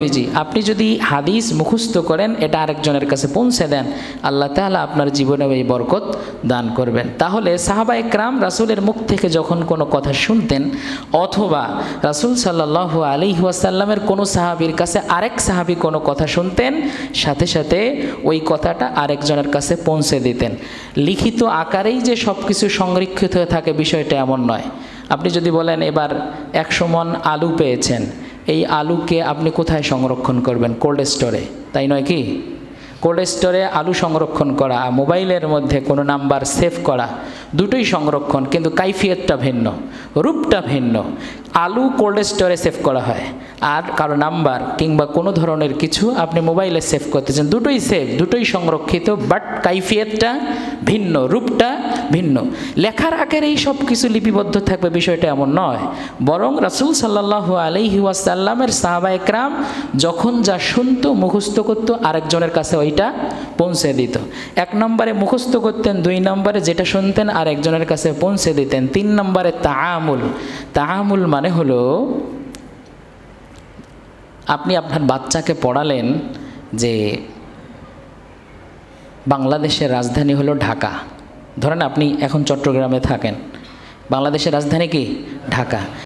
জি, আপনি যদি হাদিস মুখস্থ করেন, এটা আরেকজনের কাছে পৌঁছে দেন, আল্লাহ তাআলা আপনার জীবনে এই বরকত দান করবেন। তাহলে সাহাবায়ে কেরাম রাসূলের মুখ থেকে যখন কোনো কথা শুনতেন, অথবা রাসূল সাল্লাল্লাহু আলাইহি ওয়াসাল্লামের কোনো সাহাবীর কাছে আরেক সাহাবী কোনো কথা শুনতেন, সাথে সাথে ওই কথাটা আরেকজনের কাছে পৌঁছে দিতেন। লিখিত আকারেই যে সব কিছু সংরক্ষিত হয়ে থাকে, বিষয়টা এমন নয়। আপনি যদি বলেন এবার 100 মণ আলু পেয়েছেন, এই আলুকে আপনি কোথায় সংরক্ষণ করবেন? কোল্ড স্টোরে, তাই নয় কি? কোল্ড স্টোরে আলু সংরক্ষণ করা, মোবাইলের মধ্যে কোনো নাম্বার সেভ করা, দুটোই সংরক্ষণ, কিন্তু কাইফিয়তটা ভিন্ন, রূপটা ভিন্ন। আলু কোল্ড স্টোরে সেভ করা হয়, আর কারো নাম্বার কিংবা কোনো ধরনের কিছু আপনি মোবাইলে সেভ করতেছেন, দুটোই সেভ, দুটোই সংরক্ষিত, বাট কাইফিয়তটা ভিন্ন, রূপটা ভিন্ন। লেখার আকারে এই সব কিছু লিপিবদ্ধ থাকবে, বিষয়টা এমন নয়। বরং রাসূল সাল্লাল্লাহু আলাইহি ওয়াসাল্লামের সাহাবায়ে কেরাম যখন যা শুনতো, মুখস্থ করতো, আরেকজনের কাছে ওইটা পৌঁছে দিত। 1 নম্বরে মুখস্থ করতেন, 2 নম্বরে যেটা শুনতেন আরেকজনের কাছে পৌঁছে দিতেন। 3 নম্বরে তাআমুল। তাআমুল মানে হলো, আপনি আপনার বাচ্চাকে পড়ালেন যে বাংলাদেশের রাজধানী হলো ঢাকা। ধরেন আপনি এখন চট্টগ্রামে থাকেন, বাংলাদেশের রাজধানী কি? ঢাকা।